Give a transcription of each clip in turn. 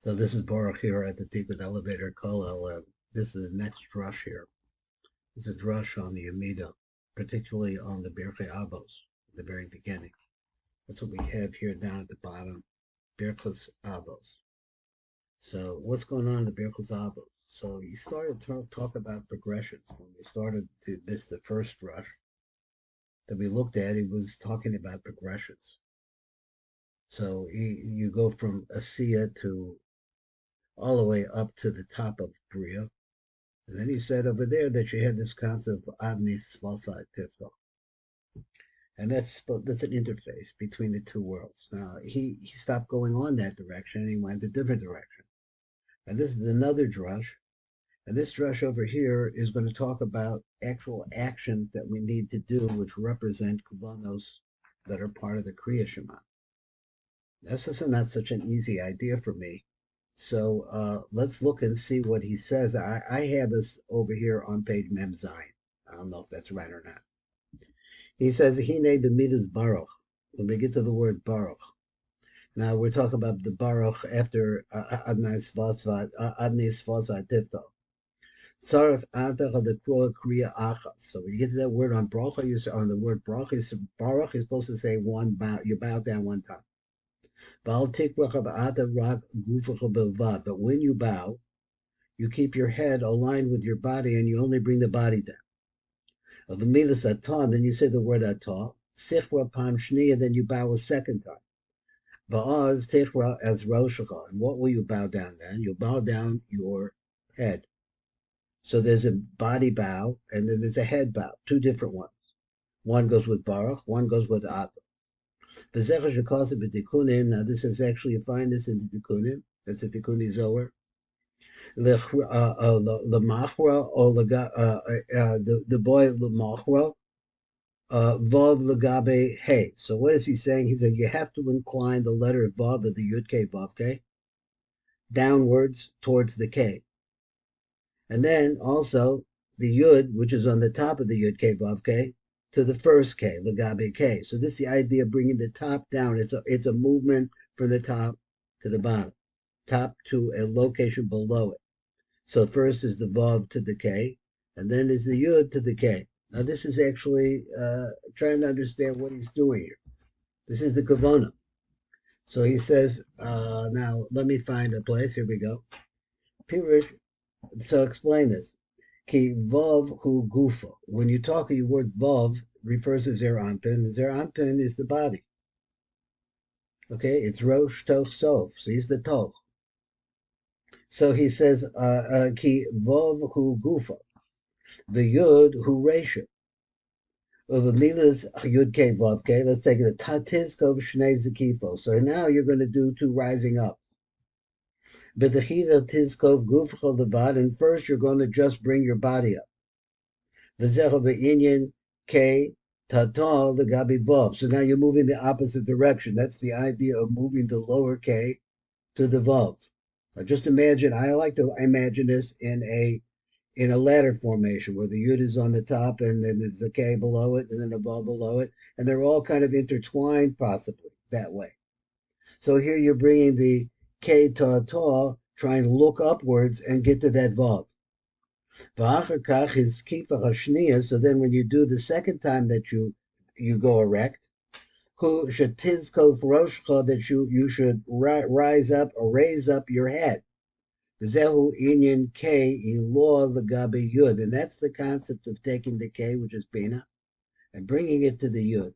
So this is Baruch here at the Tikkun Elevator Kollel. This is the next drush here. It's a drush on the Amida, particularly on the Birchei Avos, at the very beginning. That's what we have here down at the bottom, Birchos Avos. So what's going on in the Birchos Avos? So he started to talk about progressions. When we started the first drush that we looked at, he was talking about progressions. So you go from Asiya to all the way up to the top of Bria. And then he said over there that you had this concept of Adnis Valsai Tifto. And that's an interface between the two worlds. Now he stopped going on that direction and he went a different direction. And this is another drush. And this drush over here is going to talk about actual actions that we need to do which represent kavanos that are part of the Kriya Shema. This is not such an easy idea for me. So let's look and see what he says. I have this over here on page Mem Zayin. I don't know if that's right or not. He says, Hine b'midas Baruch. When we get to the word Baruch. Now we're talking about the Baruch after Adnis Vasvat Tifto. Tzarech atach the kriya achas. So when you get to that word on Baruch, on the word Baruch, you're supposed to say one bow. You bow down one time. But when you bow, you keep your head aligned with your body and you only bring the body down. Of the milas atah, then you say the word atah. Sichra pam shniya, then you bow a second time. Ba'az tichra as roshacha. And what will you bow down then? You'll bow down your head. So there's a body bow and then there's a head bow, two different ones. One goes with Baruch, one goes with Atah. Now this is actually, you find this in the Tikkunim. That's a Tikkuni Zohar. The machra or the boy machra vav legabe hey. So what is he saying? He said you have to incline the letter vav of the yud k vav k downwards towards the k, and then also the yud, which is on the top of the yud k vav k, to the first k legabe k. So this is the idea of bringing the top down. It's a movement from the top to the bottom, top to a location below it. So first is the Vav to the K, and then is the Yud to the K. Now this is actually trying to understand what he's doing here. This is the kavanah. So he says, now let me find a place. Here we go. Pirush, so explain this. Ki Vav hu gufa. When you talk, your word Vav refers to Zer Anpin. The Zer Anpin is the body. Okay, it's Rosh Toch Sof. So he's the Toch. So he says, Ki Vav hu gufa. The Yud hu Resha. Of the milas Yud K Vav K. Let's take it. Tatizkov Shnei Zakifo. So now you're going to do two rising up. B'techida Tizkov Gufcha Levad. And first you're going to just bring your body up. V'zecha V'inyan K Tatal the Gabi Vav. So now you're moving the opposite direction. That's the idea of moving the lower K to the Vav. Now just imagine. I like to imagine this in a ladder formation where the yud is on the top and then there's a K below it and then a vav below it, and they're all kind of intertwined possibly that way. So here you're bringing the K ta ta, trying to look upwards and get to that vav. V'achar is kifa hashniya. So then when you do the second time that you go erect, who shetizko roshcha, that you should rise up or raise up your head. Zehu inyan K ilor legabe yud, and that's the concept of taking the K, which is bina, and bringing it to the yud.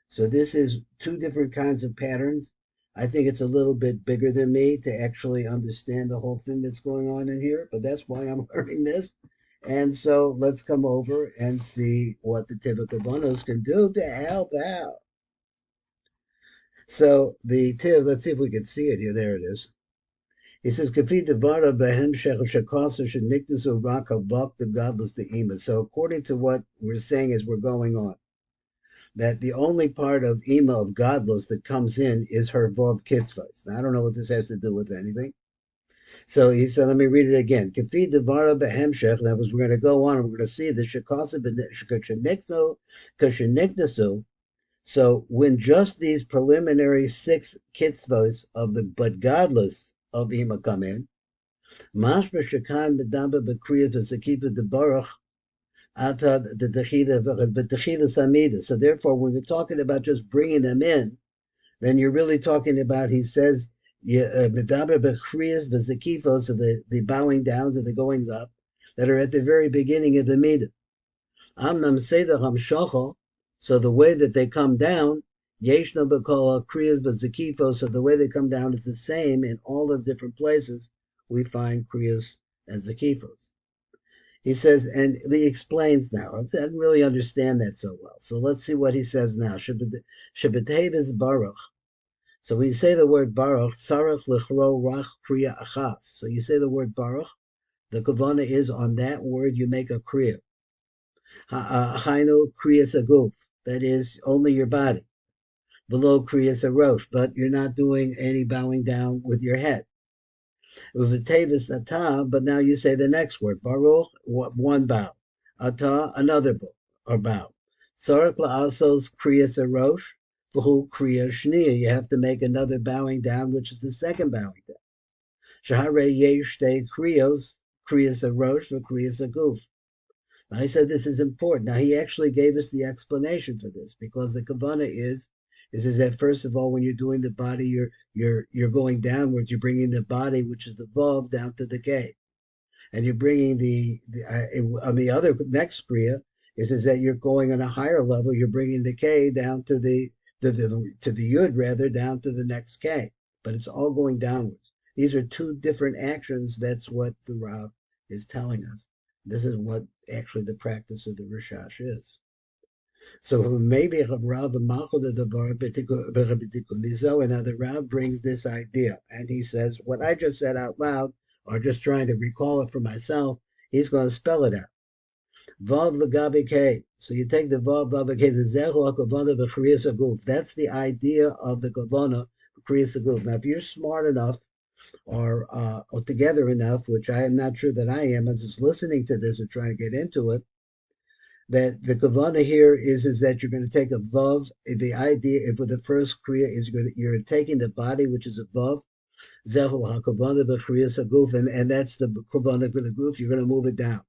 So this is two different kinds of patterns. I think it's a little bit bigger than me to actually understand the whole thing that's going on in here, but that's why I'm learning this. And so let's come over and see what the Tiv can do to help out. So the Tiv, let's see if we can see it here. There it is. He says, "Kafi devara behem shekasa shenikdasu rak havak the godless the ima." So according to what we're saying as we're going on, that the only part of ima of godless that comes in is her vav kitzvahs. Now I don't know what this has to do with anything. So he said, let me read it again. Kafi devara behem shech. That was, we're going to go on and we're going to see the shekasa shenikdasu. So when just these preliminary 6 kitzvahs of the but godless of Ima come in. Mashma shekan medamba b'kriyat v'zakiva debarach atad the techida samida. So therefore, when we're talking about just bringing them in, then you're really talking about, he says, medamba b'kriyas v'zakifos, so the bowing downs and the goings up that are at the very beginning of the midah. Amnam Seder Hamshocho, so the way that they come down, Yeshna B'Kol Kriyas B'Zakifos, so the way they come down is the same in all the different places we find Kriyas and Zakifos. He says, and he explains now. I didn't really understand that so well. So let's see what he says now. Shabbatev is Baruch. So when you say the word Baruch, Sarach L'chro Rach Kriya Achas. So you say the word Baruch, the kavanah is on that word you make a Kriya. Hainu kriyas aguf, that is only your body. Below kriyas arosh, but you're not doing any bowing down with your head. Uvatevis atah, but now you say the next word. Baruch, one bow. Atah, another bow. Tzarek la'asos kriyas arosh, v'hu kriyas shniya. You have to make another bowing down, which is the second bowing down. Shahare yesh te kriyas arosh, v'kriyas aguf. I said this is important. Now he actually gave us the explanation for this, because the kavanah is that first of all, when you're doing the body, you're going downwards. You're bringing the body, which is the vav, down to the k, and you're bringing on the other next kriya is that you're going on a higher level. You're bringing the k down to the yud, rather, down to the next k, but it's all going downwards. These are two different actions. That's what the Rav is telling us. This is what actually the practice of the Rishash is. So maybe Rav Malchut the Bar B'Tikunizo, and now the Rav brings this idea, and he says, what I just said out loud, or just trying to recall it for myself, he's going to spell it out. Vav l'gabi K. So you take the Vav l'gabi K, the Zehu HaKavanah B'Chriyas HaGuf. That's the idea of the Kavanah B'Chriyas HaGuf. Now, if you're smart enough, or together enough, which I am not sure that I am, I'm just listening to this and trying to get into it, that the kavanah here is that you're going to take a vav. The idea for the first kriya is you're taking the body, which is a vav, zehu hakavanah b'chriyas haguf, and that's the kavanah for the guf. You're going to move it down.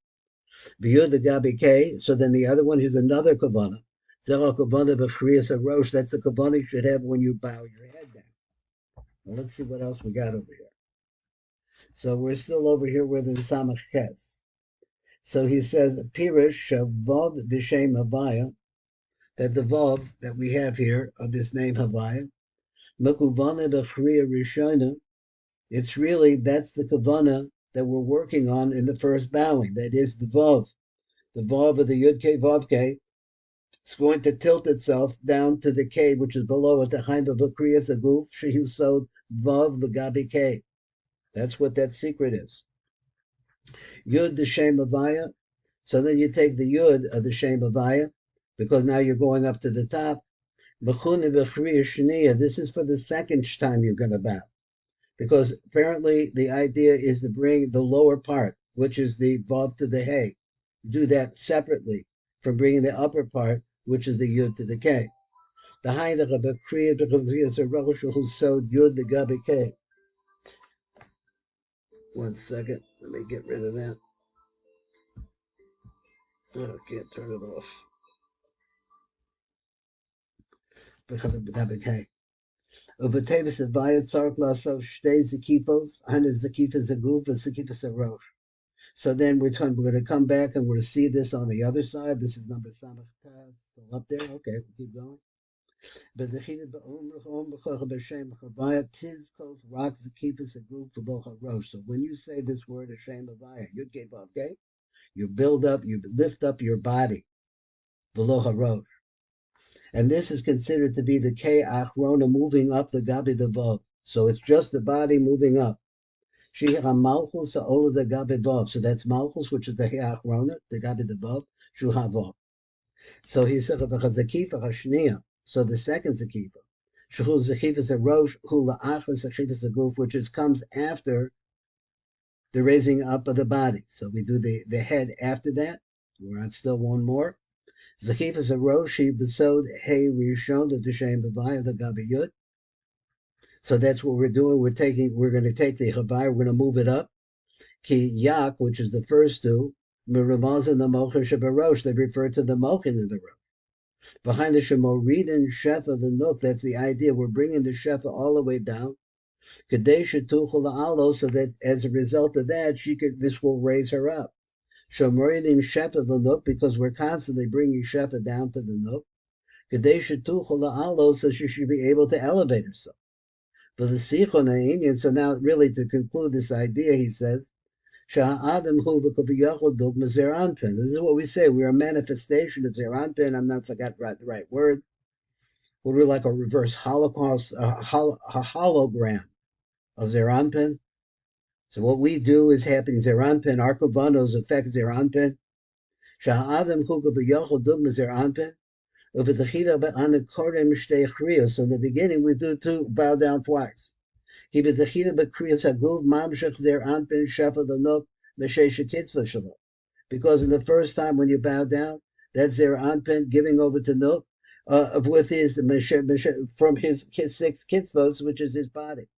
B'yud the gabi k. So then the other one is another kavanah, zehu hakavanah b'chriyas harosh. That's the kavanah you should have when you bow your head down. Now let's see what else we got over here. So we're still over here with the Samach Ches. So he says, Pirish Vav D'Shem Havaya, that the Vav that we have here of this name Havaya, Mekuvana B'Chriya Rishona, it's really, that's the Kavana that we're working on in the first bowing. That is the Vav. The Vav of the Yud K Vav K. It's going to tilt itself down to the K, which is below it, the Chaim B'Chriya Saguf, Shehu Sod Vav the Gabi K. That's what that secret is. Yud the Shem Havaya. So then you take the Yud of the Shem Havaya, because now you're going up to the top. This is for the second time you're going to bow, because apparently the idea is to bring the lower part, which is the Vav to the Hey. Do that separately from bringing the upper part, which is the Yud to the K. The Hainach of a Kriya to who sewed Yud the Gabi K. 1 second, let me get rid of that. Oh, I can't turn it off. Because of the Gabi K. Ubatevis Avayat Sark Lasso Shtei Zakifos, Hana Zakifas Aguf, and Zakifas Arosh. So then we're going to come back and we're going to see this on the other side. This is number Samach Taz, still up there. Okay, we'll keep going. But the Chida B'Shem Chavaya Tizkos Rak Zakifas Aguf V'Lo Harosh. So when you say this word Hashem Avaya, Yud Gei Vav Gei, you build up, you lift up your body, V'Lo Harosh. And this is considered to be the K Achrona moving up the Gabi the Vav. So it's just the body moving up. Shihar Malchus Ola the Gabi Vav. So that's Malchus, which is the He Achrona, the Gabi the Vav, Shuha Vav. So he said Zakifa Hashniya. So the second Zakifa. Shuhu Zakifa Zarosh, Hula Achra Zakifa Zaguf, which comes after the raising up of the body. So we do the head after that. We're on still one more. Zakifas Aroshi Besod Hey Rishon the Deshem Bavaya the Gabi Yud. So that's what we're doing. We're going to take the Chavai, we're going to move it up. Ki Yak, which is the first two, Miramaz and the Mocha Shabarosh, they refer to the Mochin in the rosh. Behind the Shemoridin Shefa, the Nook, that's the idea. We're bringing the Shefa all the way down. Kadesha Tuchel Alo, so that as a result of that, this will raise her up. Shemoridin Shefa, the Nook, because we're constantly bringing Shefa down to the Nook. Kadesha Tuchel Alo, so she should be able to elevate herself. But the Sichon Ha'inyan, so now really to conclude this idea, he says, Sha'adam hu v'kaviyachol dug mazeranpin. This is what we say. We are a manifestation of zeranpin. I'm not forgot the right word. We're like a reverse Holocaust, a hologram of zeranpin. So what we do is happening zeranpin. Our kavanos affect zeranpin. Sha'adam hu v'kaviyachol dug mazeranpin. So in the beginning, we do two bow down twice. Because in the first time when you bow down, that's their anpin giving over to Nuk with his from his six kitzvos, which is his body.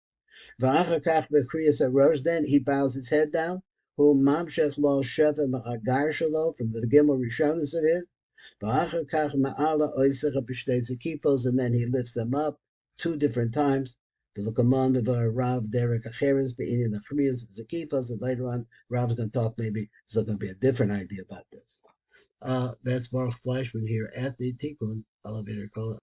Then he bows his head down. Who mamshech lo sheva ma'agar shalo from the Gimel Rishonis it is. And then he lifts them up two different times. And later on, Rav's going to talk, maybe there's going to be a different idea about this. That's Baruch Fleischman here at the Tikkun Elevator Call.